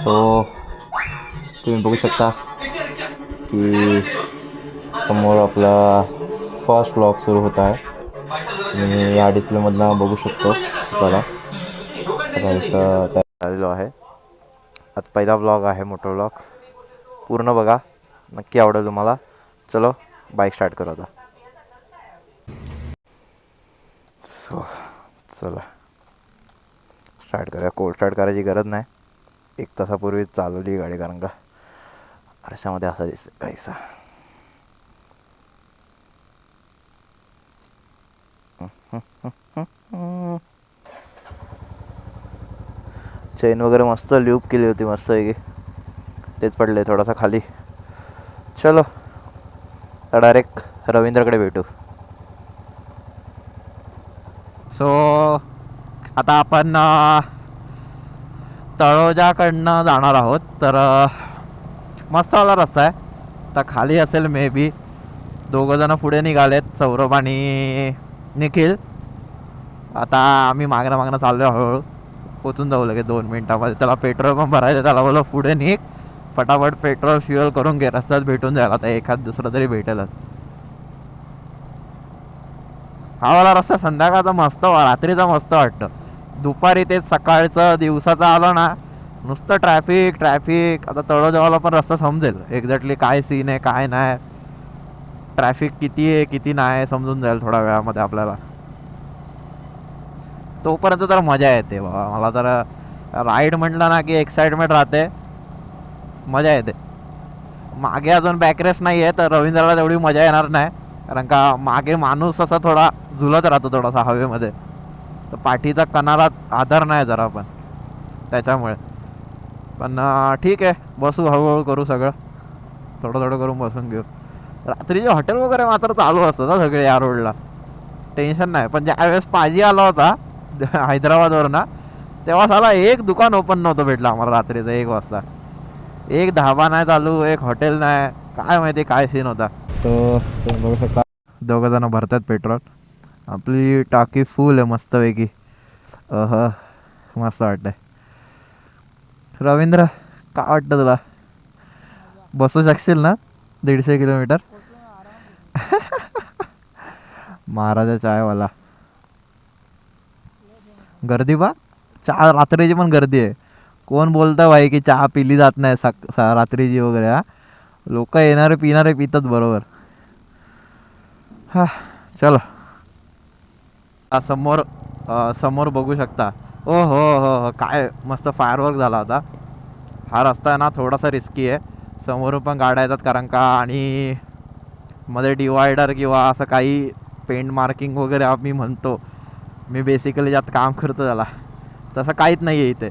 So तुम्ही बघू शकता की समोर आपला फर्स्ट व्लॉग सुरू होत आहे. मी या डिस्प्लेमधनं बघू शकतो आपल्याला तयार झालेलो आहे. आता पहिला व्लॉग आहे, मोठा व्लॉग. पूर्ण बघा, नक्की आवडेल तुम्हाला. चलो बाईक स्टार्ट करू आता. सो चला स्टार्ट करूया. कोल्ड स्टार्ट करायची गरज नाही, 1 तासापूर्वी चालवली गाडी, कारण का आरशामध्ये असा दिसतं काहीसा. चेन वगैरे मस्त ल्यूप केली होती, मस्त आहे की. तेच पडले थोडासा खाली. चलो डायरेक्ट रवींद्रकडे भेटू. सो आता आपण तळोजाकडनं जाणार आहोत. तर मस्त वाला रस्ता आहे. तर खाली असेल मे बी. 2 जण पुढे निघालेत, सौरभ आणि निखिल. आता आम्ही मागणं चाललो आहे. हळूहळू पोचून जाऊ लगेच 2 मिनटामध्ये. त्याला पेट्रोल पण भरायचं. त्याला बोललो पुढे निघ, फटाफट पेट्रोल फ्युअल करून घे, रस्त्यात भेटून जाईल. आता एखाद दुसरं तरी भेटेलच. हा वाला रस्ता संध्याकाळचा मस्त, रात्रीचा मस्त वाटतं. दुपारी तेच सकाळचं दिवसाचं आलं ना, नुसतं ट्रॅफिक. आता तळोजावाला पण रस्ता समजेल एक्झॅक्टली काय सीन आहे काय नाही, ट्रॅफिक किती आहे किती नाही समजून जाईल थोड्या वेळामध्ये आपल्याला. तोपर्यंत तर मजा येते बाबा. मला तर राईड म्हटलं ना की एक्साइटमेंट राहते, मजा येते. मागे अजून बॅकरेस नाही आहे, तर रवींद्रला तेवढी मजा येणार नाही, कारण का मागे माणूस असा थोडा झुलत राहतो थोडासा हवेमध्ये. तर पाठीचा कणाला आधार नाही जरा पण, त्याच्यामुळे. पण ठीक आहे, बसू, हळूहळू करू सगळं, थोडं करून बसून घेऊ. रात्रीचे हॉटेल वगैरे मात्र चालू असतं ना सगळे या रोडला, टेन्शन नाही. पण ज्यावेळेस पाजी आला होता हैदराबादवरून ना, तेव्हा साला एक दुकान ओपन नव्हतं भेटलं आम्हाला रात्रीचं 1 वाजता. एक धाबा नाही चालू, एक हॉटेल नाही, काय माहिती काय सीन होता. तो तुम्ही बघू शकता 2 जण भरतात पेट्रोल. आपली टाकी फुल आहे मस्तपैकी. मस्त वाटतंय. रवींद्र, काय वाटतं तुला? बसू शकशील ना 150 किलोमीटर? महाराजा चायवाला. गर्दी बा, चहा रात्रीची पण गर्दी आहे. कोण बोलतं भाई की चहा पिली जात नाही रात्रीची वगैरे? हा, लोक येणारे पिणारे पितात बरोबर. हा चलो. समोर बघू शकता. ओ हो, काय मस्त फायरवर्क झाला होता. हा रस्ता आहे ना थोडासा रिस्की आहे. समोरून पण गाड्या येतात कारण का, आणि मध्ये डिवायडर किंवा असं काही पेंट मार्किंग वगैरे आम्ही म्हणतो, मी बेसिकली ज्यात काम करतो त्याला, तसं काहीच नाही आहे इथे.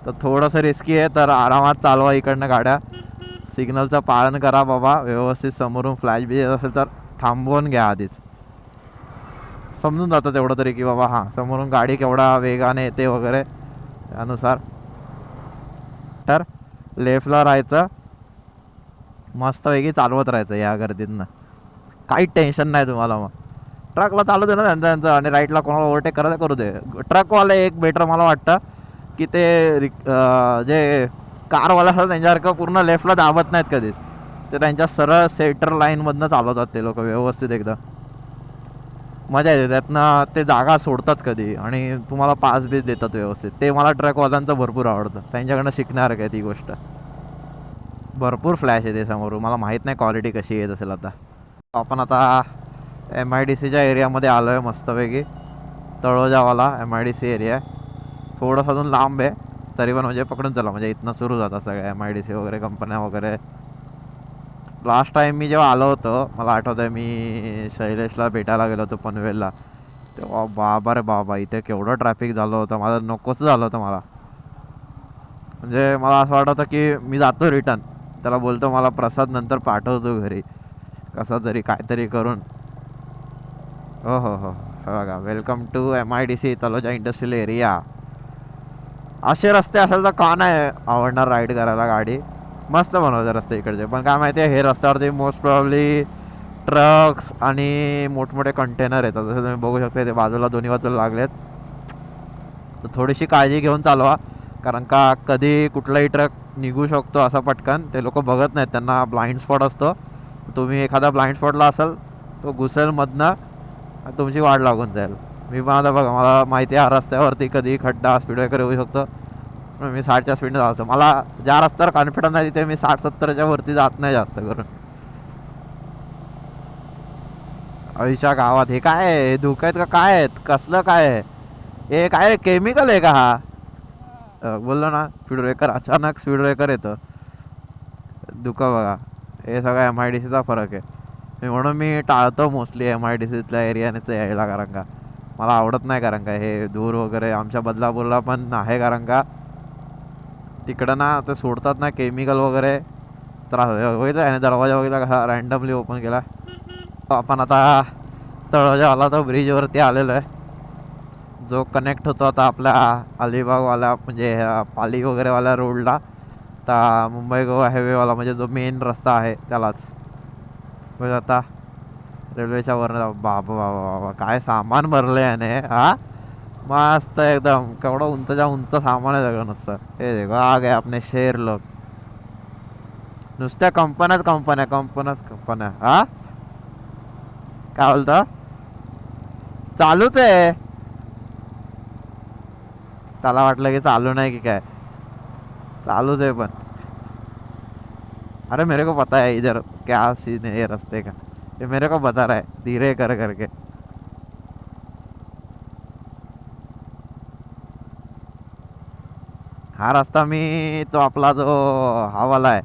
तर थोडंसं रिस्की आहे, तर आरामात चालवा इकडनं गाड्या. सिग्नलचं पालन करा बाबा व्यवस्थित. समोरून फ्लॅश बिज असेल तर थांबवून घ्या आधीच. समजून जातं तेवढं तरी की बाबा हां समोरून गाडी केवढा वेगाने येते वगैरे, त्यानुसार. तर लेफ्टला राहायचं, मस्तपैकी चालवत राहायचं या गर्दीतनं. काहीच टेन्शन नाही तुम्हाला. मग ट्रकला चालू दे ना त्यांचं, आणि राईटला कोणाला ओव्हरटेक करायचं करू दे. ट्रकवाले एक बेटर मला वाटतं की ते जे कारवाले असतात त्यांच्यासारखं पूर्ण लेफ्टला दाबत नाहीत कधी. ते त्यांच्या सरळ सेंटर लाईनमधनं चालवतात ते लोक व्यवस्थित एकदम. मजा येते त्यातनं. ते जागा सोडतात कधी आणि तुम्हाला पास बीस देतात व्यवस्थित. ते मला ट्रकवाल्यांचं भरपूर आवडतं, त्यांच्याकडनं शिकणार काय ती गोष्ट. भरपूर फ्लॅश येते समोरून. मला माहीत नाही क्वालिटी कशी येत असेल. आता आपण आता MIDCच्या एरियामध्ये आलो आहे मस्तपैकी. तळोजावाला MIDC एरिया आहे. थोडंसं अजून लांब आहे तरी पण, म्हणजे पकडून चला, म्हणजे इथनं सुरू जातात सगळ्या MIDC वगैरे कंपन्या वगैरे. लास्ट टाईम मी जेव्हा आलो होतो, मला आठवतं आहे, मी शैलेशला भेटायला गेलो होतो पनवेलला, तेव्हा बाबा रे बाबा इथे केवढं ट्रॅफिक झालं होतं. माझं नकोच झालं होतं मला. म्हणजे मला असं वाटत होतं की मी जातो रिटर्न. त्याला बोलतो मला प्रसाद नंतर पाठवतो घरी, कसा तरी काहीतरी करून. हो बघा, welcome to MIDC Taloja industrial area. असे रस्ते असेल तर का नाही आवडणार राईड करायला गाडी. मस्त बनवते रस्ते इकडचे. पण काय माहिती आहे, हे रस्त्यावरती मोस्ट प्रॉब्ली ट्रक्स आणि मोठमोठे कंटेनर येतात. जसं तुम्ही बघू शकता ते बाजूला, दोन्ही बाजूला लागलेत. तर थोडीशी काळजी घेऊन चालवा, कारण का कधी कुठलाही ट्रक निघू शकतो असा पटकन. ते लोक बघत नाहीत, त्यांना ब्लाइंड स्पॉट असतो. तुम्ही एखादा ब्लाइंड स्पॉटला असाल, तो घुसेल मधनं आणि तुमची वाट लागून जाईल. मी पण आता बघा, मला माहिती आहे रस्त्यावरती कधी खड्डा स्पीड ब्रेकर येऊ शकतो. मी 60च्या स्पीडने जातो. मला ज्या रस्त्यावर कॉन्फिडन्स नाही तिथे मी 60-70च्या वरती जात नाही जास्त करून. आईच्या गावात हे काय आहे? हे धुकं आहेत का काय आहेत? कसलं काय आहे हे? काय केमिकल आहे का हा? बोललो ना स्पीड ब्रेकर, अचानक स्पीड ब्रेकर येतं. धुकं बघा, हे सगळं MIDCचा फरक आहे. म्हणून मी टाळतो मोस्टली MIDCतल्या एरियानेच यायला, कारण का मला आवडत नाही. कारण का हे दूर वगैरे आमच्या बदलापूरला पण आहे, कारण का तिकडं ना ते सोडतात ना केमिकल वगैरे, त्रास बघितलं आणि दरवाजा बघितला कसा रँडमली ओपन केला. आपण आता तळोजावाला तो ब्रिजवरती आलेलो आहे, जो कनेक्ट होतो आता आपल्या अलिबागवाला म्हणजे पाली वगैरेवाल्या रोडला, तर मुंबई गोवा हायवेवाला म्हणजे जो मेन रस्ता आहे त्यालाच. म्हणजे आता रेल्वेच्या वरनं बाबा बाबा बाबा काय सामान भरलं याने. हा मस्त एकदम, केवढं उंचच्या उंच सामान आहे सगळं नुसतं. हे देखो आ गए आपले शेर लोक. नुसत्या कंपन्या. हा काय बोलतो? चालूच आहे. त्याला वाटलं की चालू नाही की काय, चालूच आहे. पण अरे मेरे को पता है इधर क्या सीन है ये रास्ते का, ये मेरे को बता रहा है धीरे कर करके. हा रस्ता मी तो आपला जो हा वाला आहे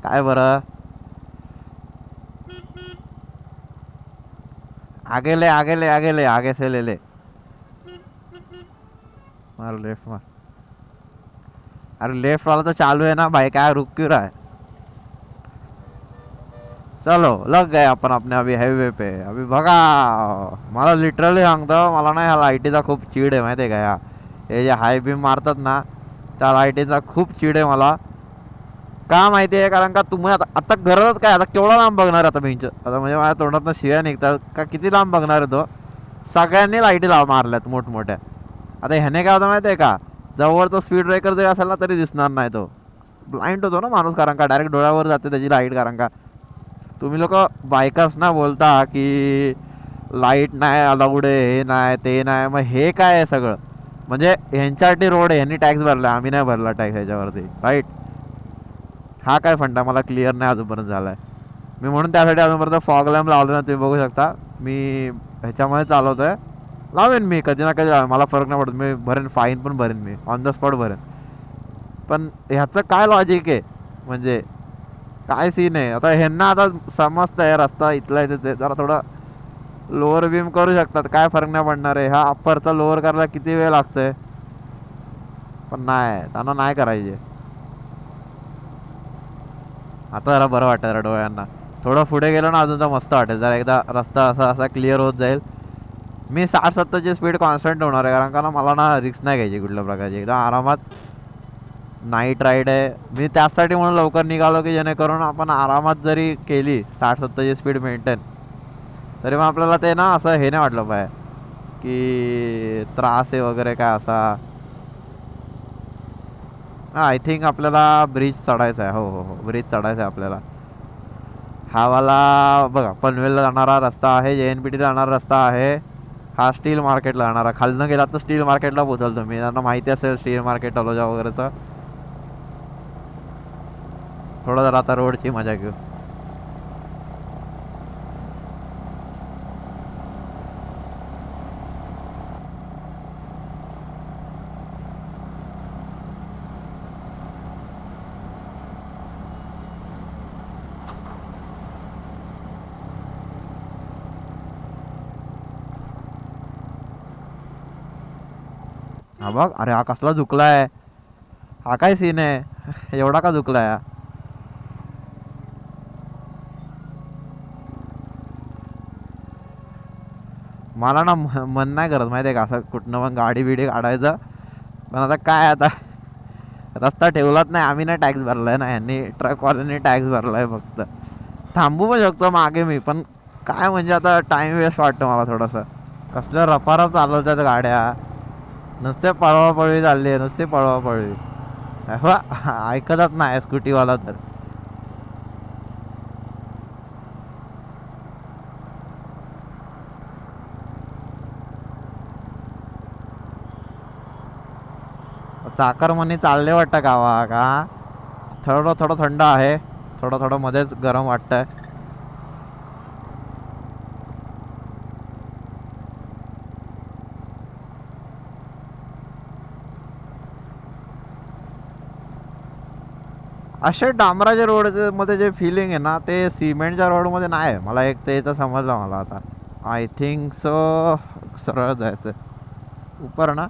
काय बरं, आगे से ले मार लेफ्ट मार. अरे लेफ्ट वाला तो चालू है ना भाई, क्या रुक क्यों रहा है? चलो लग गए आपण अपने अभी हायवे पे. अभी बघा, मला लिटरली सांगतो, मला ना ह्या लाईटीचा खूप चीड आहे माहिती आहे का. हे जे हाय बीम मारतात ना त्या लाईटीचा खूप चीड आहे मला. का माहिती आहे? कारण का तुम्ही आता गरज काय, आता केवढा लांब बघणार आता बेंच, आता म्हणजे माझ्या तोंडातनं शिव्या निघतात का, किती लांब बघणार आहे तो. सगळ्यांनी लाईटी मारल्यात मोठमोठ्या. आता ह्याने काय होतं माहिती आहे का, जवळचा स्पीड ब्रेकर जरी असेल ना तरी दिसणार नाही, तो ब्लाइंड होतो ना माणूस, कारण का डायरेक्ट डोळ्यावर जाते त्याची लाईट. कारण का तुम्ही लोक बायकर्स ना बोलता की लाईट नाही अलाउड आहे, हे नाही ते नाही, मग हे काय आहे सगळं? म्हणजे ह्यांच्यासाठी रोड आहे, ह्यांनी टॅक्स भरला, आम्ही नाही भरला टॅक्स ह्याच्यावरती, राईट? हा काय फंडा मला क्लिअर नाही अजूनपर्यंत झाला आहे. मी म्हणून त्यासाठी अजूनपर्यंत फॉग लॅम्प लावलं ना, तुम्ही बघू शकता. मी ह्याच्यामध्ये चालवतो आहे, लावेन मी कधी ना कधी, मला फरक नाही पडत. मी भरेन, फाईन पण भरेन, मी ऑन द स्पॉट भरेन. पण ह्याचं काय लॉजिक आहे, म्हणजे काय सीन आहे? आता ह्यांना आता समजतं आहे रस्ता इथला इथे, ते जरा थोडं लोअर बीम करू शकतात, काय फरक नाही पडणार आहे. हा अप्परचा लोअर करायला किती वेळ लागतोय, पण नाही, त्यांना नाही करायचे. आता जरा बरं वाटतं जरा डोळ्यांना. थोडं पुढे गेलो ना अजून तर मस्त वाटेल, जरा एकदा रस्ता असा असा क्लिअर होत जाईल. मी 60-70ची स्पीड कॉन्स्टंट होणार आहे, कारण का ना मला ना रिस्क नाही घ्यायची कुठल्या प्रकारची. एकदम आरामात नाईट राईड आहे, मी त्यासाठी म्हणून लवकर निघालो की जेणेकरून आपण आरामात जरी केली 60-70ची स्पीड मेंटेन, तरी मग आपल्याला ते ना असं हे नाही वाटलं पाहिजे की त्रास आहे वगैरे काय असा. आय थिंक आपल्याला ब्रिज चढायचा आहे. हो ब्रिज चढायचा आहे आपल्याला. हा वाला बघा पनवेलला जाणारा रस्ता आहे, JNPTला जाणारा रस्ता आहे. हा स्टील मार्केटला जाणारा, खालनं गेला तर स्टील मार्केटला पोहोचल तुम्ही, त्यांना माहिती असेल स्टील मार्केट तलोजा वगैरेचं. थोडं जरा आता रोडची मजा घेऊ. हा बघ, अरे हा कसला झुकलाय, हा काय सीन आहे एवढा का झुकलाय हा? मला ना मन नाही करत माहिती आहे का असं कुठनं मग गाडी बिडी काढायचं. पण आता काय, आता रस्ता ठेवलाच नाही आम्ही, नाही टॅक्स भरलाय ना ह्यांनी, ट्रकवाल्यांनी टॅक्स भरलाय फक्त. थांबू पण शकतो मागे मी, पण काय म्हणजे आता टाइम वेस्ट वाटतं मला थोडंसं. कसलं रफारफ चालवतात गाड्या. नुसते पळवापळवी चालली आहे, नुसते पळवापळवी. हो, ऐकतच नाही स्कूटीवाला तर. चाकर म्हणे चालले वाटतं गावा का. थोडं थोडं थंड आहे, थोडं थोडं मध्येच गरम वाटतंय. असे डांबराच्या रोड मध्ये जे फिलिंग आहे ना ते सिमेंटच्या रोडमध्ये नाही आहे. मला एक ते इथं समजलं मला आता. आय थिंक सो सरळ जायचं ऊपर ना.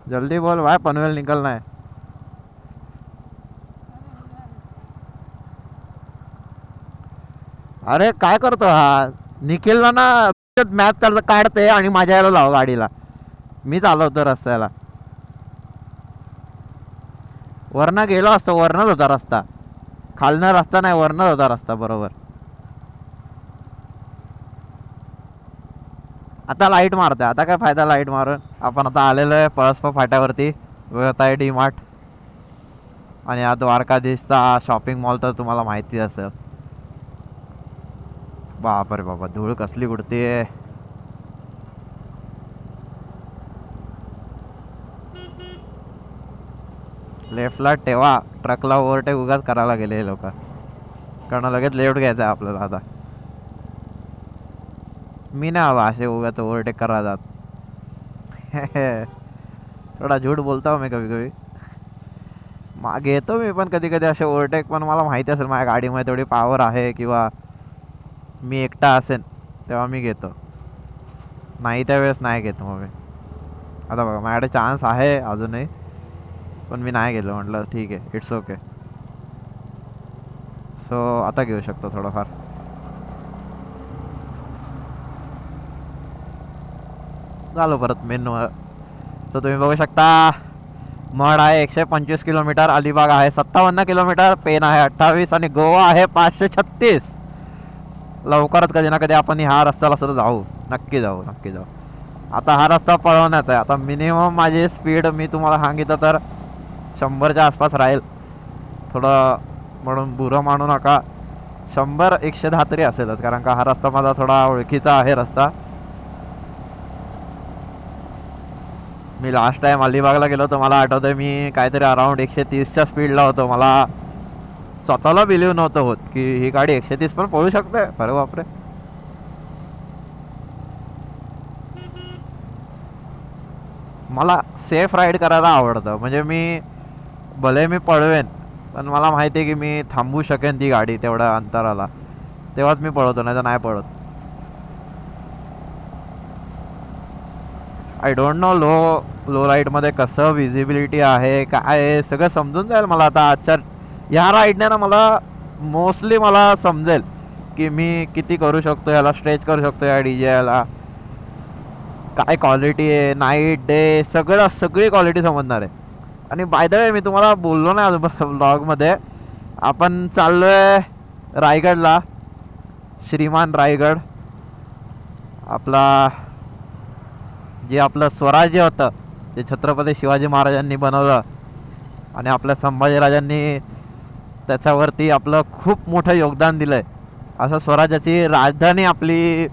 जल्दी बोल भाई, पनवेल निकलना है. अरे काय करतो हा. निखिलला ना मॅप काढते आणि माझ्या यायला लाव गाडीला. मी चालवतो रस्त्याला. वरनं गेलो असतो, वरनच होता रस्ता. खालनं रस्ता नाही, वरनच होता रस्ता बरोबर. आता लाईट मारते, आता काय फायदा लाईट मारून. आपण आता आलेलो आहे पळसपा फाट्यावरती. बघत आहे डी मार्ट. आणि हा द्वारकाधीशचा शॉपिंग मॉल तर तुम्हाला माहिती असेल. बापरे बाबा, धूळ कसली उडते. लेफ्टला ठेवा, ट्रकला ओव्हरटेक उगाच करायला गेले हे लोक. कारण लगेच लेफ्ट घ्यायचं आहे आपल्याला आता. मी नाही हवा असे उगाच ओव्हरटेक करायला जात. थोडा झूट बोलता हो मी कभी कभी. घेतो मी पण कधी कधी असे ओव्हरटेक, पण मला माहिती असेल माझ्या गाडीमध्ये थोडी पॉवर आहे किंवा मी एकटा असेन तेव्हा मी घेतो. नाही त्यावेळेस नाही घेतो मग मी. आता बघा माझ्याकडे चान्स आहे अजूनही, पण मी नाही गेलो. म्हटलं ठीक आहे, इट्स ओके. सो आता घेऊ शकतो थोडंफार. झालो परत मेन. तर तुम्ही बघू शकता मड आहे 125 किलोमीटर, अलिबाग आहे 57 किलोमीटर, पेन आहे 28 आणि गोवा आहे 536. लवकरच कधी ना कधी आपण ह्या रस्त्याला सुद्धा जाऊ. नक्की जाऊ, नक्की जाऊ. आता हा रस्ता पळवण्याचा आहे. आता मिनिमम माझी स्पीड मी तुम्हाला सांगितलं तर 100च्या आसपास राहील. थोडं म्हणून बुरं मानू नका, 100-110 तरी असेलच. कारण का हा रस्ता माझा थोडा ओळखीचा आहे रस्ता. मी लास्ट टाइम अलिबागला गेलो तर मला आठवतंय मी काहीतरी अराउंड 130च्या स्पीडला होतो. मला स्वतःला बिलीव्ह नव्हतं होत की ही गाडी 130 पण पळू शकते. अरे बापरे. मला सेफ राईड करायला आवडतं. म्हणजे मी भले मी पळवेन, पण मला माहिती आहे की मी थांबू शकेन ती गाडी तेवढ्या अंतराला, तेव्हाच मी पळवतो, नाही तर नाही पळत. आय डोंट नो लो राईडमध्ये कसं विजिबिलिटी आहे काय आहे सगळं समजून जाईल मला आता. आजच्या ह्या राईडने ना मला मोस्टली मला समजेल की मी किती करू शकतो, याला स्ट्रेच करू शकतो या DJला. काय क्वालिटी आहे, नाईट डे सगळी क्वालिटी समजणार आहे. आणि बाय द वे मी तुम्हाला बोललो नाही अजून ब्लॉगमध्ये, आपण चाललो आहे रायगडला. श्रीमान रायगड, आपला जे आपलं स्वराज्य होतं जे छत्रपती शिवाजी महाराजांनी बनवलं आणि आपल्या संभाजीराजांनी त्याच्यावरती आपलं खूप मोठं योगदान दिलं आहे. असं स्वराज्याची राजधानी आपली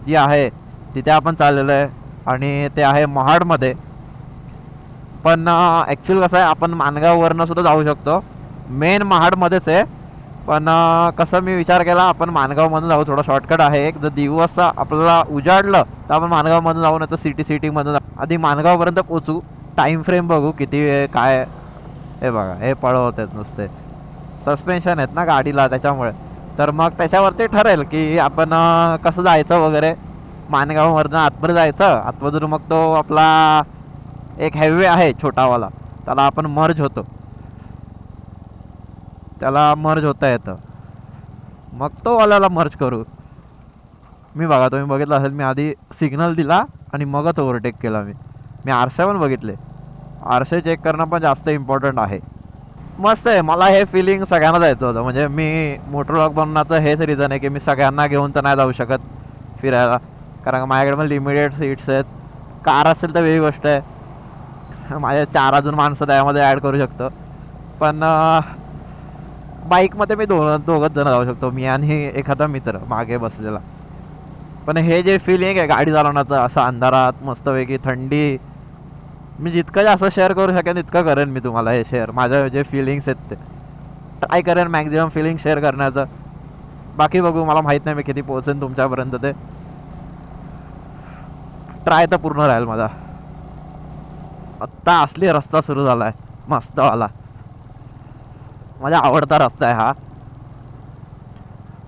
जी आहे तिथे आपण चाललेलो आहे. आणि ते आहे महाडमध्ये. पण ॲक्च्युअल कसं आहे, आपण माणगाववरनं सुद्धा जाऊ शकतो. मेन महाडमध्येच आहे, पण कसं मी विचार केला आपण माणगावमधून जाऊ, थोडा शॉर्टकट आहे एक. जर दिवस आपल्याला उजाडलं तर आपण माणगावमधून जाऊ, नाही तर सिटीमधून जाऊ. आधी माणगावपर्यंत पोचू, टाईम फ्रेम बघू किती वेळ काय. हे बघा हे पळवत आहेत नुसते, सस्पेन्शन आहेत ना गाडीला त्याच्यामुळे. तर मग त्याच्यावरती ठरेल की आपण कसं जायचं वगैरे. माणगाववरनं आतमध्ये जायचं, आतमधून मग तो आपला एक हायवे आहे छोटावाला, त्याला आपण मर्ज होतो, त्याला मर्ज होता येतं. मग तो वाल्याला मर्ज करू. मी बघा तुम्ही बघितलं असेल, मी आधी सिग्नल दिला आणि मगच ओव्हरटेक केला. मी आरसे पण बघितले. आरसे चेक करणं पण जास्त इम्पॉर्टंट आहे. मस्त आहे. मला हे फिलिंग सगळ्यांना जायचं होतं. म्हणजे मी मोटर व्लॉग बनवण्याचं हेच रिझन आहे की मी सगळ्यांना घेऊन तर नाही जाऊ शकत फिरायला. कारण का माझ्याकडे पण लिमिटेड सीट्स आहेत. कार असेल तर वेगळी गोष्ट आहे, माझ्या 4 अजून माणसं त्यामध्ये ॲड करू शकतो. पण बाईकमध्ये मी दोघंच जण जाऊ शकतो, मी आणि एखादा मित्र मागे बसलेला. पण हे जे फिलिंग आहे गाडी चालवण्याचं, असं अंधारात मस्तपैकी थंडी, मी जितकं जास्त शेअर करू शकेन तितकं करेन मी तुम्हाला हे शेअर. माझं जे फिलिंग्स आहेत ते ट्राय करेन मॅक्झिमम फिलिंग शेअर करण्याचं. बाकी बघू, मला माहीत नाही मी किती पोहोचेन तुमच्यापर्यंत, ते ट्राय तर पूर्ण राहील माझा. आत्ता असली रस्ता सुरू झाला आहे मस्तवाला, माझा आवडता रस्ता आहे हा.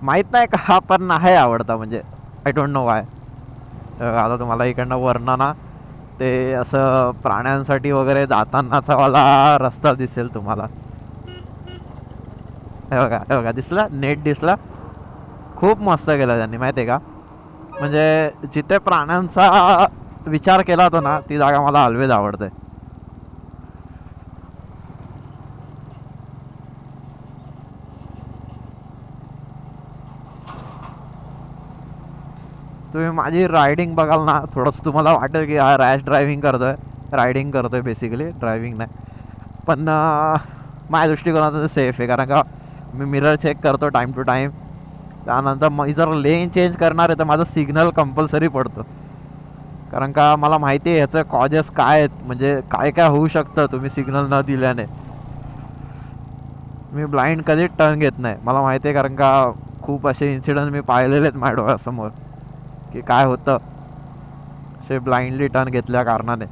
माहीत नाही का पण आहे आवडता, म्हणजे आय डोंट नो वाय. आता तुम्हाला इकडनं वरनं ना ते असं प्राण्यांसाठी वगैरे जातानाचा वाला रस्ता दिसेल तुम्हाला. हे बघा दिसला, नेट दिसला. खूप मस्त केलं त्यांनी माहिती आहे का. म्हणजे जिथे प्राण्यांचा विचार केला होता ना, ती जागा मला ऑलवेज आवडते. तुम्ही माझी रायडिंग बघाल ना, थोडंसं तुम्हाला वाटेल की हा रॅश ड्रायव्हिंग करतोय. रायडिंग करतोय बेसिकली, ड्रायव्हिंग नाही. पण माझ्या दृष्टिकोनातून सेफ आहे, कारण का मी मिरर चेक करतो टाईम टू टाईम. त्यानंतर मी जर लेन चेंज करणार आहे तर माझा सिग्नल कंपल्सरी पडतो, कारण का मला माहिती आहे ह्याचं कॉजेस काय आहेत, म्हणजे काय काय होऊ शकतं तुम्ही सिग्नल न दिल्याने. मी ब्लाइंड कधीच टर्न घेत नाही, मला माहिती आहे, कारण का खूप असे इन्सिडेंट मी पाहिलेले आहेत माझ्या डोळ्यासमोर की काय होतं असे ब्लाइंडली टर्न घेतल्या कारणाने.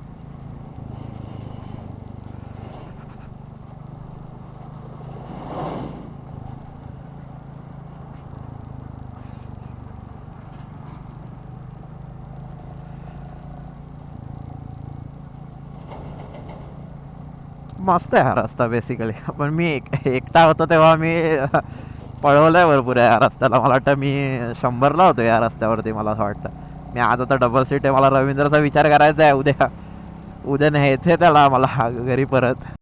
मस्त आहे हा रस्ता बेसिकली. पण मी एकटा होतो तेव्हा मी पळवलंय भरपूर आहे या रस्त्याला. मला वाटतं मी 100ला होतो या रस्त्यावरती, मला असं वाटतं. मी आज आता डबल सीट आहे, मला रवींद्रचा विचार करायचा आहे. उद्या उद्या न्यायचं त्याला मला घरी परत.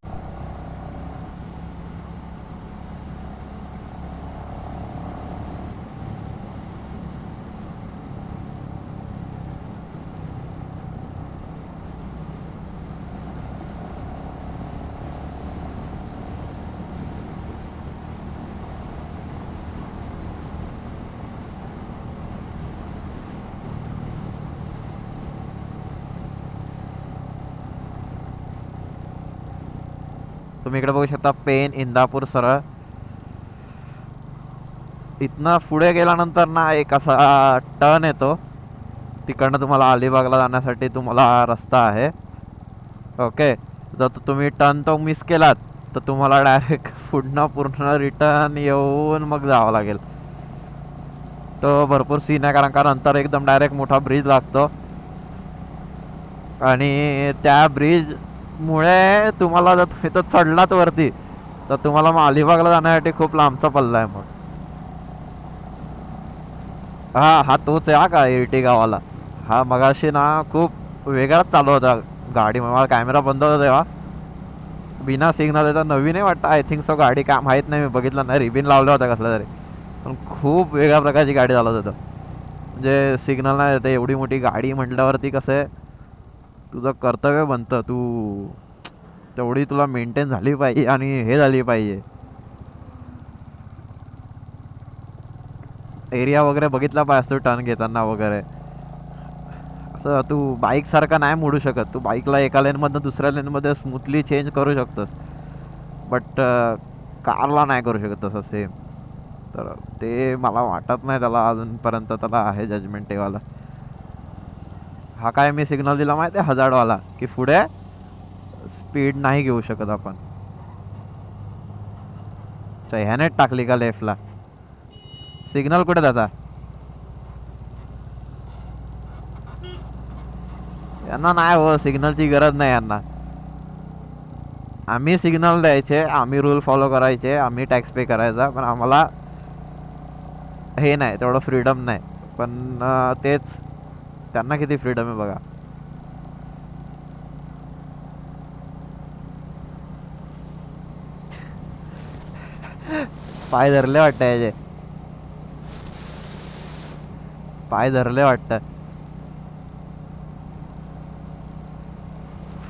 तुम्ही इकडे बघू शकता पेन इंदापूर सरळ. इथनं पुढे गेल्यानंतर ना एक असा टर्न येतो, तिकडनं तुम्हाला अलिबागला जाण्यासाठी तुम्हाला रस्ता आहे. ओके, जर तुम्ही टर्न तो मिस केलात तर तुम्हाला डायरेक्ट पुढनं पूर्ण रिटर्न येऊन मग जावं लागेल. तो भरपूर सीन आहे, कारण का नंतर एकदम डायरेक्ट मोठा ब्रिज लागतो, आणि त्या ब्रिजमुळे तुम्हाला जर तुम्ही तो चढलात वरती तर तुम्हाला मग अलिबागला जाण्यासाठी खूप लांबचा पल्ला आहे मग. हा हा तोच आहे हा का इर्टिगावाला. हा मगाशी ना खूप वेगळाच चालू होता गाडी, मला कॅमेरा बंद होता तेव्हा. बिना सिग्नल येतं, नवीन आहे वाटतं आय थिंक सो गाडी, काय माहीत नाही, मी बघितलं नाही. रिबिन लावलं होतं कसलं तरी, पण खूप वेगळ्या प्रकारची गाडी चालवत होतं. म्हणजे सिग्नल नाही येते, एवढी मोठी गाडी म्हटल्यावरती कसं आहे, तुझं कर्तव्य बनतं, तू तेवढी तुला मेंटेन झाली पाहिजे आणि हे झाली पाहिजे. एरिया वगैरे बघितला पाहिजे तू टर्न घेताना वगैरे. असं तू बाईकसारखा नाही मोडू शकत. तू बाईकला एका लेनमधनं दुसऱ्या लेनमध्ये स्मूथली चेंज करू शकतोस, बट कारला नाही करू शकत तसं सेम. तर ते मला वाटत नाही त्याला अजूनपर्यंत त्याला आहे जजमेंट ठेवायला. हा काय मी सिग्नल दिला माहिती आहे हजारवाला, की पुढे स्पीड नाही घेऊ शकत आपण. ह्याने टाकली का लेफ्टला, सिग्नल कुठे त्याचा. यांना नाही हो, सिग्नलची गरज नाही यांना. आम्ही सिग्नल द्यायचे, आम्ही रूल फॉलो करायचे, आम्ही टॅक्स पे करायचा, पण आम्हाला हे नाही, तेवढं फ्रीडम नाही. पण तेच त्यांना किती फ्रीडम आहे बघा. पाय धरले वाटतं याचे, पाय धरले वाटतं.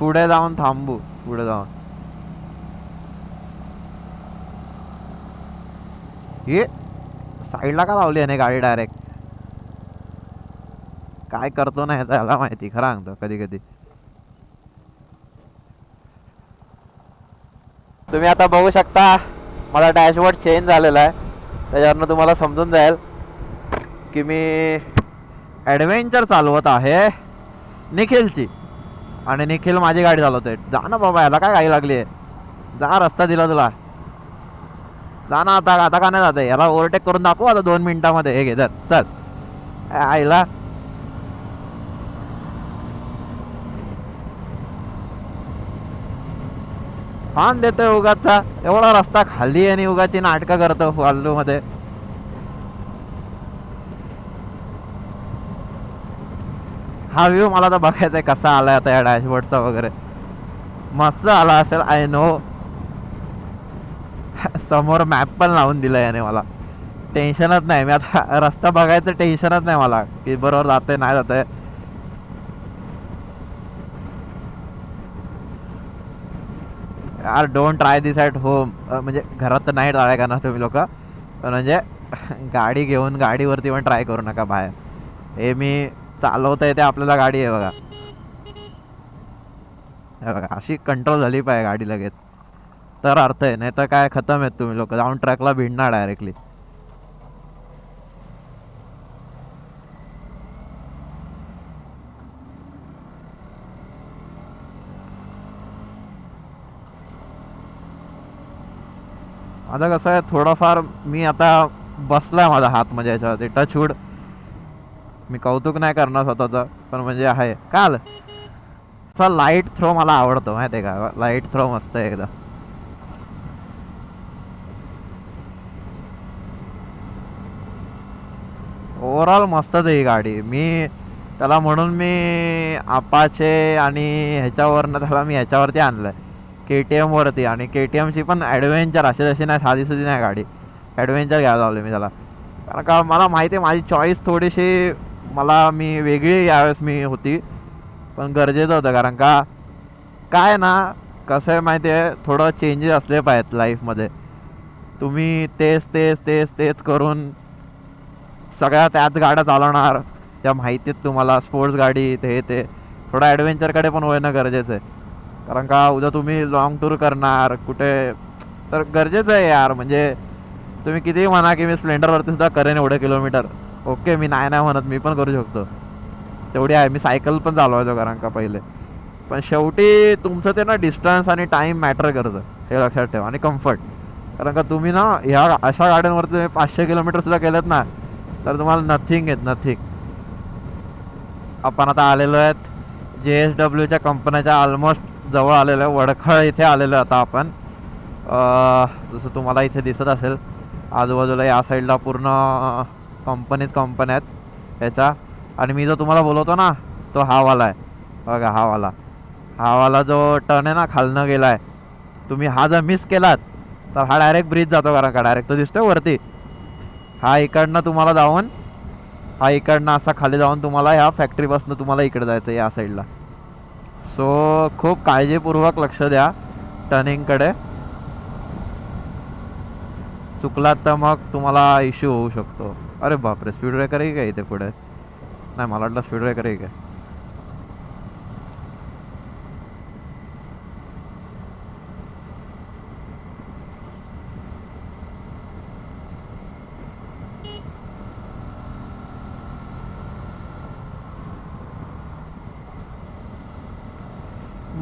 पुढे जाऊन थांबू, पुढे जाऊन. हे साईडला का लावली याने गाडी डायरेक्ट? काय करतो ना ह्याचा ह्याला माहिती, खरं सांगतो कधी कधी. तुम्ही आता बघू शकता मला डॅशबोर्ड चेंज झालेला आहे, त्याच्यावरनं तुम्हाला समजून जाईल की मी ॲडव्हेंचर चालवत आहे निखिलची, आणि निखिल माझी गाडी चालवतोय. जा ना बाबा, याला काय गाडी लागली आहे? जा, रस्ता दिला तुला, जा ना. आता आता का नाही जात आहे? याला ओव्हरटेक करून दाखवू आता 2 मिनिटामध्ये. हे घे, चल आईला. फान देतोय उगाचा, एवढा रस्ता खाली आणि उगाची नाटकं करतो फालतू मध्ये. हा व्ह्यू मला तर बघायचा आहे कसा आलाय आता या डॅशबोर्डचा वगैरे. मस्त आला असेल, आय नो. समोर मॅप पण लावून दिला याने मला, टेन्शनच नाही. मी आता रस्ता बघायचं टेन्शनच नाही मला की बरोबर जाते नाही जाते. यार don't try this at home. म्हणजे घरात तर नाही ट्राय करणार तुम्ही लोक, पण म्हणजे गाडी घेऊन गाडीवरती पण ट्राय करू नका बाहेर. हे मी चालवता येते आपल्याला गाडी आहे बघा. हे बघा, अशी कंट्रोल झाली पाहिजे गाडी लगेच, तर अर्थ आहे. नाही तर काय खतम आहेत तुम्ही लोक, जाऊन ट्रॅकला भिडणार डायरेक्टली. आता कसं आहे, थोडंफार मी आता बसलाय माझा हात म्हणजे याच्यावरती टचवूड. मी कौतुक नाही करणार स्वतःचं, पण म्हणजे आहे काल लाईट थ्रो मला आवडतो माहिती आहे का? लाईट थ्रो मस्त आहे एकदा. ओव्हरऑल मस्तच आहे ही गाडी. मी त्याला म्हणून मी अपाचे आणि ह्याच्यावरनं त्याला मी ह्याच्यावरती आणलं आहे, के टी एमवरती. आणि के टी एमची पण ॲडव्हेंचर अशी तशी नाही, साधी सुधी नाही गाडी. ॲडव्हेंचर घ्यायला लावले मी त्याला, कारण का मला माहिती आहे माझी चॉईस थोडीशी मी वेगळी यावेळेस मी होती, पण गरजेचं होतं. कारण का काय ना, कसं आहे माहिती आहे, थोडं चेंजेस असले पाहिजेत लाईफमध्ये. तुम्ही तेच तेच तेच तेच करून सगळ्या त्याच गाड्या चालवणार, त्या माहितीत तुम्हाला स्पोर्ट्स गाडी ते थोडं ॲडव्हेंचरकडे पण होणं गरजेचं आहे. कारण का उद्या तुम्ही लाँग टूर करणार कुठे, तर गरजेचं आहे यार. म्हणजे तुम्ही कितीही म्हणा की मी स्प्लेंडरवरती सुद्धा करेन एवढे किलोमीटर, ओके, मी नाही म्हणत, मी पण करू शकतो तेवढी आहे. मी सायकल पण चालवायचो कारण का पहिले. पण शेवटी तुमचं ते ना डिस्टन्स आणि टाईम मॅटर करतं, हे लक्षात ठेवा. आणि कम्फर्ट, कारण का तुम्ही ना ह्या अशा गाड्यांवरती तुम्ही 500 किलोमीटरसुद्धा केलेत ना, तर तुम्हाला नथिंग आहेत, नथिंग. आपण आता आलेलो आहेत JSWच्या कंपन्याच्या ऑलमोस्ट जवळ आलेलो आहे. वडखळ इथे आलेलो आता आपण. जसं तुम्हाला इथे दिसत असेल आजूबाजूला या साईडला पूर्ण कंपन्या आहेत ह्याच्या. आणि मी जो तुम्हाला बोलवतो ना, तो हा वाला आहे बघा. हा वाला जो टर्न आहे ना, खालनं गेला आहे. तुम्ही हा जर मिस केलात तर हा डायरेक्ट ब्रिज जातो, कारण का डायरेक्ट तो दिसतोय वरती. हा इकडनं तुम्हाला जाऊन, हा इकडनं असा खाली जाऊन तुम्हाला ह्या फॅक्टरीपासून तुम्हाला इकडे जायचं या साईडला. सो खूप काळजीपूर्वक लक्ष द्या टर्निंगकडे. चुकलात तर मग तुम्हाला इश्यू होऊ शकतो. अरे बापरे, स्पीड ब्रेकर आहे का इथे पुढे? नाही, मला वाटलं स्पीड ब्रेकर आहे का.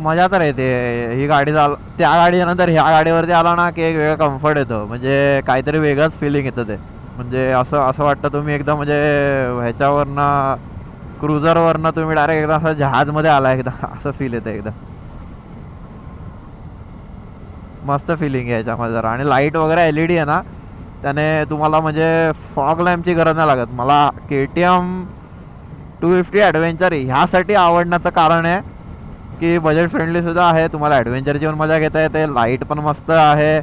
मजा तर येते ही गाडी त्या गाडीनंतर ह्या गाडीवरती आला ना की एक वेगळं कम्फर्ट येतो. म्हणजे काहीतरी वेगळंच फिलिंग येतं ते. म्हणजे असं वाटतं तुम्ही एकदम म्हणजे ह्याच्यावरनं क्रुझरवरनं तुम्ही डायरेक्ट एकदम असं जहाजमध्ये आला एकदम, असं फील येतं एकदम. मस्त फिलिंग आहे ह्याच्यामध्ये जरा. आणि लाईट वगैरे LED आहे ना, त्याने तुम्हाला म्हणजे फॉग लॅम्पची गरज नाही लागत. मला KTM 250 ॲडव्हेंचर ह्यासाठी आवडण्याचं कारण आहे की बजेट फ्रेंडलीसुद्धा आहे, तुम्हाला ॲडव्हेंचरची पण मजा घेता येते, लाईट पण मस्त आहे,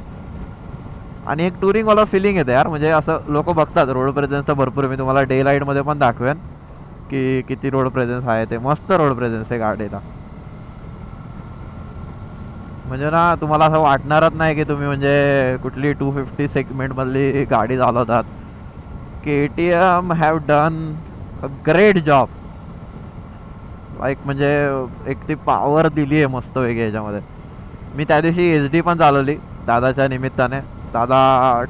आणि एक टुरिंगवाला फिलिंग येते यार. म्हणजे असं लोक बघतात रोड प्रेझेन्स तर भरपूर. मी तुम्हाला डे लाईटमध्ये पण दाखवेन की किती रोड प्रेझेन्स आहे ते. मस्त रोड प्रेझेन्स आहे गाडीला. म्हणजे ना तुम्हाला असं वाटणारच नाही की तुम्ही म्हणजे कुठली 250 सेगमेंटमधली गाडी चालवतात. K T M have done a great job. Like म्हणजे एक ती पॉवर दिली आहे मस्त वेगळी याच्यामध्ये. मी त्या दिवशी एच डी पण चालवली दादाच्या निमित्ताने. दादा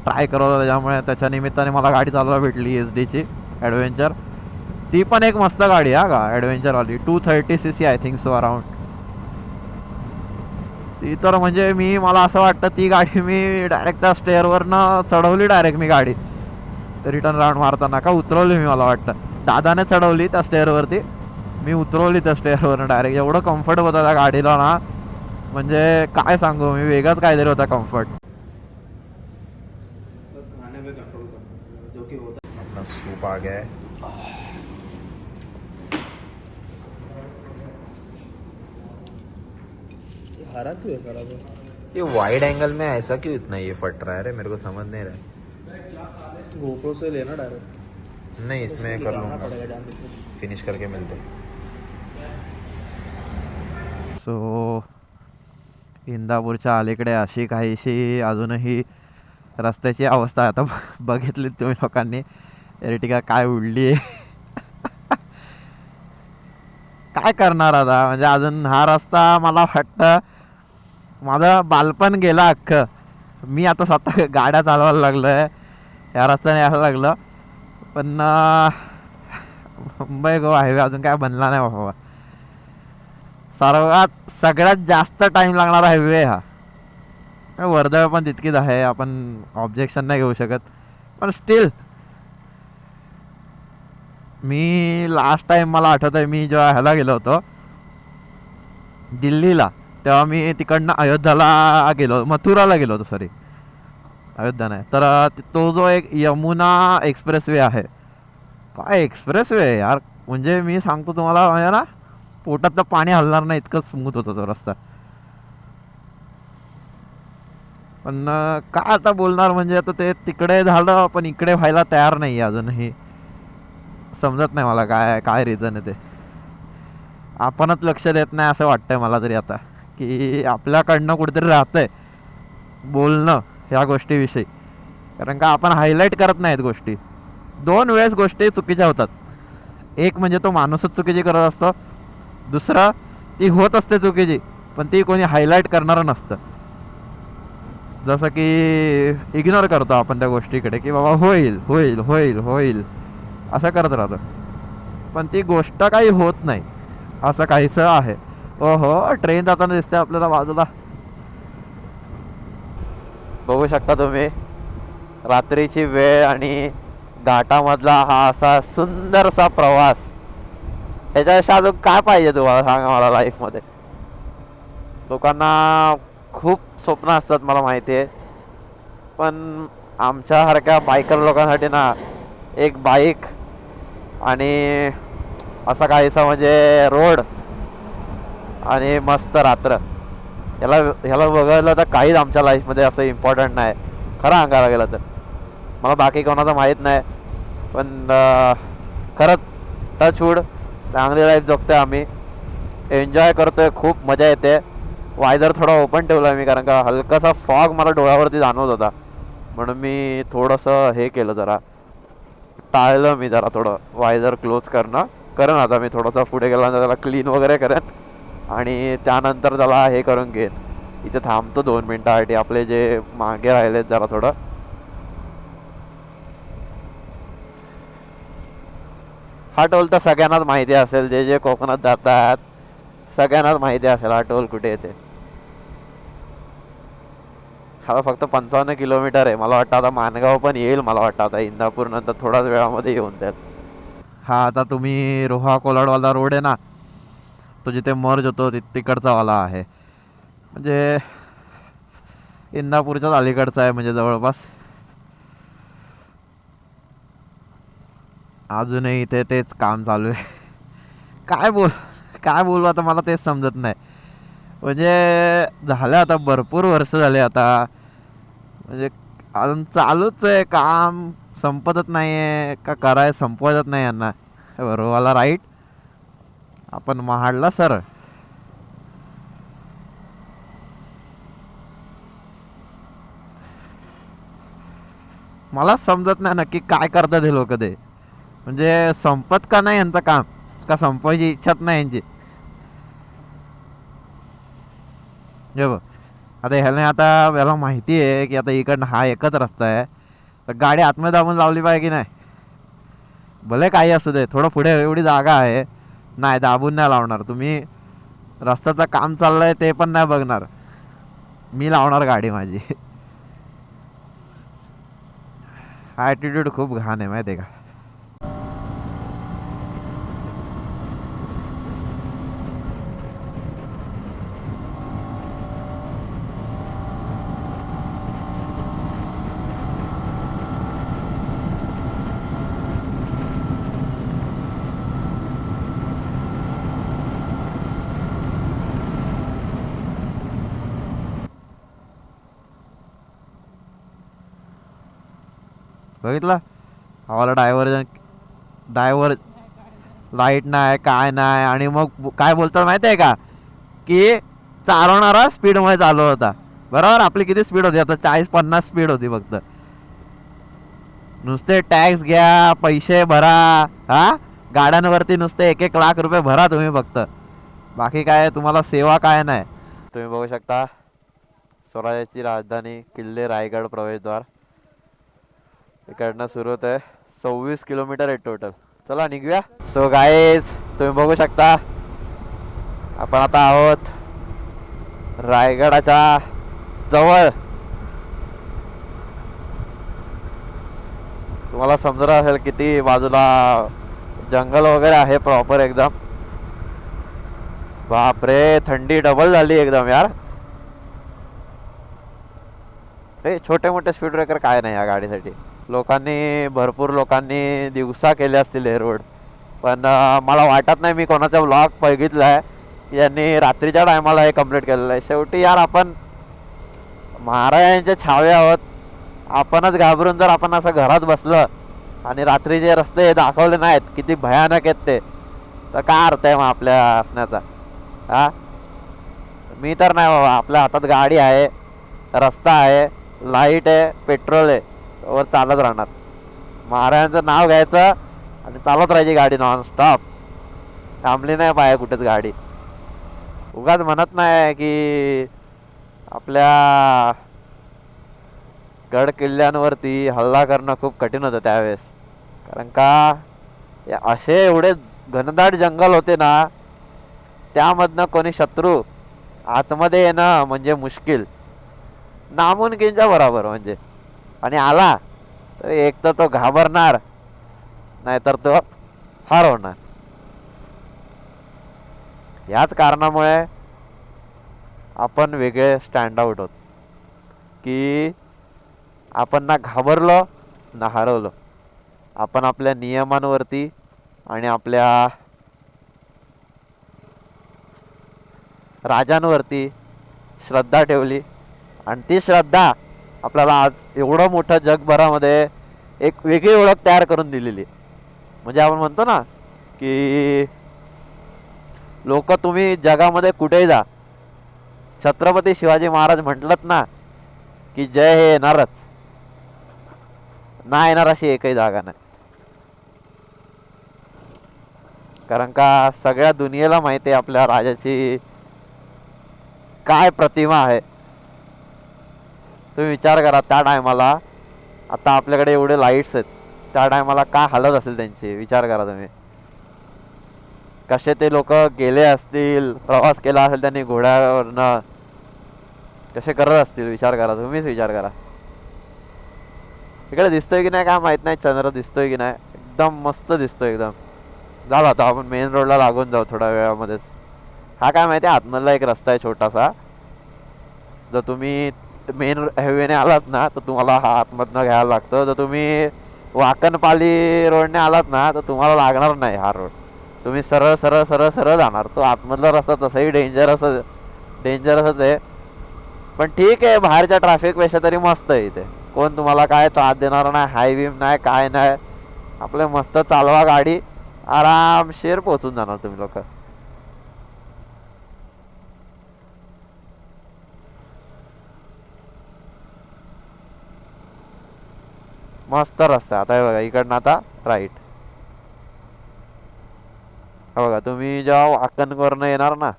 ट्राय करत होता त्याच्यामुळे त्याच्या निमित्ताने मला गाडी चालवायला भेटली एच डीची ॲडव्हेंचर. ती पण एक मस्त गाडी आहे का ॲडव्हेंचरवाली. 230cc I think so around. ती तर म्हणजे मला असं वाटतं ती गाडी मी डायरेक्ट त्या स्टेअरवरनं चढवली डायरेक्ट मी गाडी. रिटर्न राऊंड मारताना का उतरवली मी मला वाटतं. दादाने चढवली त्या स्टेअरवरती. मी उतरवली त्या स्टेअरवरनं डायरेक्ट. एवढं कम्फर्ट होतं त्या गाडीला ना म्हणजे काय सांगू मी. वेगळाच काहीतरी होता कम्फर्ट. अपना सूप आ गया है. हरा क्यों है खराब है? ये वाइड एंगल में ऐसा क्यों इतना ये फट रहा है रे, मेरे को समझ नहीं रहा. गोप्रो से लेना डायरेक्ट. नहीं इसमें कर लूँगा. पड़ेगा जान दे. फिनिश करके मिलते. सो इंदापूरच्या अलीकडे अशी काहीशी अजूनही रस्त्याची अवस्था आता बघितली तुम्ही लोकांनी. एर्टिगा काय उडली आहे. काय करणार आता म्हणजे अजून हा रस्ता मला वाटतं माझं बालपण गेलं अख्खं. मी आता स्वतः गाड्या चालवायला लागलो आहे या रस्त्याने यायला लागलं. पण मुंबई गोवा हायवे अजून काय बनला नाही बाबा. सगळ्यात जास्त टाईम लागणारा हायवे हा. वर्दळ पण तितकीच आहे. आपण ऑब्जेक्शन नाही घेऊ शकत. पण स्टील मी लास्ट टाईम मला आठवत आहे मी जेव्हा ह्याला गेलो होतो दिल्लीला तेव्हा मी तिकडनं अयोध्याला गेलो, मथुराला गेलो होतो. सॉरी अयोध्या नाही. तर तो जो एक यमुना एक्सप्रेस वे आहे. काय एक्सप्रेस वे यार. म्हणजे मी सांगतो तुम्हाला म्हणजे ना पोटातलं पाणी हलणार नाही इतकं स्मूथ होता तो रस्ता. पण काय आता बोलणार म्हणजे आता ते तिकडे झालं पण इकडे व्हायला तयार नाही अजूनही. समजत नाही मला काय काय रिझन आहे ते. आपणच लक्ष देत नाही असं वाटतंय मला तरी आता की आपल्याकडनं कुठेतरी राहतंय बोलणं ह्या गोष्टीविषयी. कारण का आपण हायलाईट करत नाहीत गोष्टी. 2 वेळेस गोष्टी चुकीच्या होतात. एक म्हणजे तो माणूसच चुकीची करत असतो. दुसरं ती होत असते चुकीची पण ती कोणी हायलाईट करणारं नसतं. जसं की इग्नोर करतो आपण त्या गोष्टीकडे की बाबा होईल होईल होईल होईल असं करत राहतो. पण ती गोष्ट काही होत नाही असं काहीसं आहे. हो ट्रेन जाताना दिसते आपल्याला बाजूला. बघू शकता तुम्ही रात्रीची वेळ आणि घाटामधला हा असा सुंदरसा प्रवास. ह्याच्यापेक्षा अजून काय पाहिजे तुम्हाला सांगा मला लाईफमध्ये. लोकांना खूप स्वप्न असतात मला माहिती आहे. पण आमच्यासारख्या बायकर लोकांसाठी ना एक बाईक आणि असा काहीसा म्हणजे रोड आणि मस्त रात्र ह्याला बघायला तर काहीच आमच्या लाईफमध्ये असं इम्पॉर्टंट नाही खरं सांगायला गेलं तर. मला बाकी कोणाचं माहीत नाही पण खरंच टचवूड चांगली लाईफ जगतोय आम्ही. एन्जॉय करतोय. खूप मजा येते. वायझर थोडा ओपन ठेवला आहे मी कारण का हलकासा फॉग मला डोळ्यावरती जाणवत होता म्हणून मी थोडंसं हे केलं जरा टाळलं मी जरा थोडं वायझर क्लोज करेन आता मी थोडंसं पुढे गेल्यानंतर त्याला क्लीन वगैरे करेन आणि त्यानंतर त्याला हे करून घेईन. इथे थांबतो 2 मिनटासाठी आपले जे मागे राहिलेत जरा थोडं. हा टोल तर सगळ्यांनाच माहिती असेल. जे जे कोकणात जातात सगळ्यांनाच माहिती असेल हा टोल कुठे येते. हा फक्त 55 किलोमीटर आहे. मला वाटतं आता माणगाव पण येईल. मला वाटतं आता इंदापूर नंतर थोड्याच वेळामध्ये येऊन जाईल. हा आता तुम्ही रोहा कोलाडवाला रोड आहे ना तो जिथे मर्ज होतो तिकडचा वाला आहे. म्हणजे इंदापूरच्याच अलीकडचा आहे म्हणजे जवळपास. अजूनही इथे तेच काम चालू आहे. काय बोलू आता मला तेच समजत नाही. म्हणजे झालं आता भरपूर वर्ष झाले आता. म्हणजे अजून चालूच आहे काम. संपतच नाही आहे का संपवतच नाही यांना. रोहाला राईट आपण महाडला सर. मला समजत नाही नक्की काय करतात हे लोक ते. म्हणजे संपत का नाही यांचं काम, का संपवायची इच्छाच नाही यांची. हे बघ आता याला माहिती आहे की आता इकडनं हा एकच रस्ता आहे, तर गाडी आतमध्ये दाबून लावली पाहिजे की नाही. भले काही असू दे, थोडं पुढे एवढी जागा आहे, नाही दाबून नाही लावणार तुम्ही. रस्त्याचं काम चाललंय ते पण नाही बघणार, मी लावणार गाडी माझी. हा ॲटिट्यूड खूप घाण आहे माहिती आहे का. बघितलं आम्हाला डायव्हर लाईट नाही काय नाही, आणि मग काय बोलतात माहिती आहे का, की चालवणारा स्पीडमध्ये चालू होता. बरोबर आपली किती स्पीड होती आता, 40-50 स्पीड होती फक्त. नुसते टॅक्स घ्या, पैसे भरा, हा गाड्यांवरती नुसते 1-1 लाख रुपये भरा तुम्ही फक्त, बाकी काय तुम्हाला सेवा काय नाही. तुम्ही बघू शकता स्वराज्याची राजधानी किल्ले रायगड प्रवेशद्वार इकडनं सुरू होत आहे. 26 किलोमीटर आहे टोटल. चला निघूया. सो गाईज तुम्ही बघू शकता आपण आता आहोत रायगडाच्या जवळ. तुम्हाला समजलं असेल किती बाजूला जंगल वगैरे आहे प्रॉपर एकदम. बापरे थंडी डबल झाली एकदम यार. हे छोटे मोठे स्पीड ब्रेकर काय नाही या गाडीसाठी. भरपूर लोकांनी दिवसा केले असतील हे रोड, पण मला वाटत नाही मी कोणाचा ब्लॉग बघितला आहे यांनी रात्रीच्या टायमाला हे कम्प्लीट केलेलं आहे. शेवटी यार आपण महाराजांचे छावे आहोत, आपणच घाबरून जर आपण असं घरात बसलं आणि रात्रीचे रस्ते दाखवले नाहीत किती भयानक आहेत ते, तर काय अर्थ आहे मग आपल्या असण्याचा. हा मी तर नाही बाबा, आपल्या हातात गाडी आहे, रस्ता आहे, लाईट आहे, पेट्रोल आहे, वर चालत राहणार. महाराजांचं नाव घ्यायचं आणि चालत राहायची गाडी नॉनस्टॉप. थांबली नाही पाहिजे कुठेच गाडी. उगाच म्हणत नाही की आपल्या गड किल्ल्यांवरती हल्ला करणं खूप कठीण होतं त्यावेळेस, कारण का असे एवढे घनदाट जंगल होते ना, त्यामधनं कोणी शत्रू आतमध्ये येणं म्हणजे मुश्किल, नामुमकिनच्या बरोबर म्हणजे. आणि आला तर एक तर तो घाबरणार, नाहीतर तो हरवणार. याच कारणामुळे आपण वेगळे स्टँड आउट होत, की आपण ना घाबरलो ना हरवलो. आपण आपल्या नियमांवरती आणि आपल्या राजांवरती श्रद्धा ठेवली, आणि ती श्रद्धा आपल्याला आज एवढं मोठं जगभरामध्ये एक वेगळी ओळख तयार करून दिलेली. म्हणजे आपण म्हणतो ना की लोक तुम्ही जगामध्ये कुठेही जा, छत्रपती शिवाजी महाराज म्हटलंत ना की जय हे येणारच, ना येणार अशी एकही जागा नाही. कारण का सगळ्या दुनियेला माहिती आहे आपल्या राजाची काय प्रतिमा आहे. तुम्ही विचार करा त्या टायमाला, आता आपल्याकडे एवढे लाईट्स आहेत, त्या टायमाला काय हालत असेल त्यांची, विचार करा तुम्ही. कसे ते लोक गेले असतील, प्रवास केला असेल त्यांनी घोड्यावरनं, कसे करत असतील विचार करा, तुम्हीच विचार करा. इकडे दिसतोय की नाही काय माहित नाही, चंद्र दिसतोय की नाही, एकदम मस्त दिसतोय एकदम. झाला आता आपण मेन रोडला लागून जाऊ थोड्या वेळामध्येच. हा काय माहिती आहे आतमधला एक रस्ता आहे छोटासा, जर तुम्ही मेन हायवेने आलात ना तर तुम्हाला हा आतमधनं घ्यायला लागतं. जर तुम्ही वाकणपाली रोडने आलात ना तर तुम्हाला लागणार नाही हा रोड, तुम्ही सरळ सरळ सरळ सरळ जाणार. तो आतमधला रस्ता तसाही डेंजरसच आहे, पण ठीक आहे, बाहेरच्या ट्रॅफिकपेक्षा तरी मस्त आहे. इथे कोण तुम्हाला काय त्रास देणार नाही, हायवे नाही काय नाही, आपले मस्त चालवा गाडी, आरामशीर पोहोचून जाणार तुम्ही लोक. मस्त रस्ता आहे. आता हे बघा इकडनं आता राईट. हा बघा तुम्ही जेव्हा वाकणवरनं येणार ना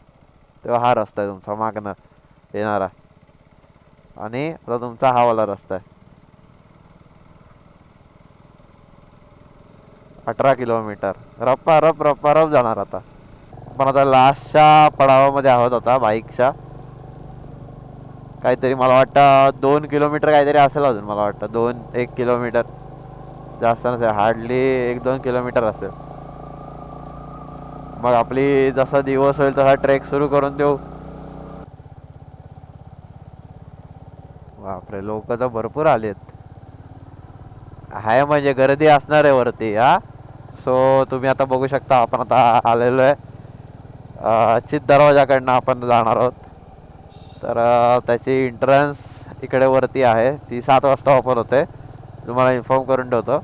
तेव्हा हा रस्ता आहे तुमचा मागणं येणारा. आणि आता तुमचा हा वाला रस्ता आहे. 18 किलोमीटर रप्पा रप जाणार आता. पण आता लास्टच्या पडावामध्ये आहोत आता बाईकच्या. काहीतरी मला वाटतं 2 किलोमीटर काहीतरी असेल अजून. मला वाटतं 1 किलोमीटर जास्त नसेल. हार्डली 1-2 किलोमीटर असेल. मग आपली जसा दिवस होईल तसा ट्रेक सुरू करून देऊ. बापरे लोक तर भरपूर आलेत. आहे म्हणजे गर्दी असणार आहे वरती हा. सो तुम्ही आता बघू शकता आपण आता आलेलो आहे चित दरवाजाकडनं आपण जाणार आहोत. तर त्याची एंट्रन्स इकडे वरती आहे. ती 7 वाजता ओपन होते. तुम्हाला इन्फॉर्म करून ठेवतो.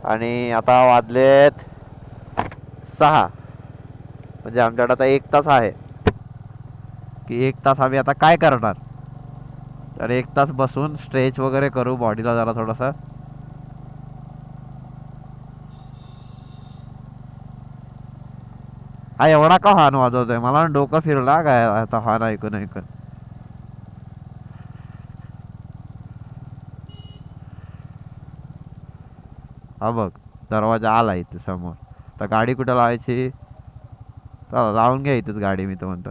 आणि आता वाजलेत 6. म्हणजे आमच्याकडे आता 1 तास आहे. की 1 तास आम्ही आता काय करणार. तर 1 तास बसून स्ट्रेच वगैरे करू बॉडीला जरा थोडंसं. हा एवढा का हॉर्न वाजवतोय. मला डोकं फिरला काय आता हॉर्न ऐकून ऐकून. हा बघ दरवाजा आला इथे समोर. तर गाडी कुठं लावायची. चला लावून घ्या इथेच गाडी मी तर म्हणतो.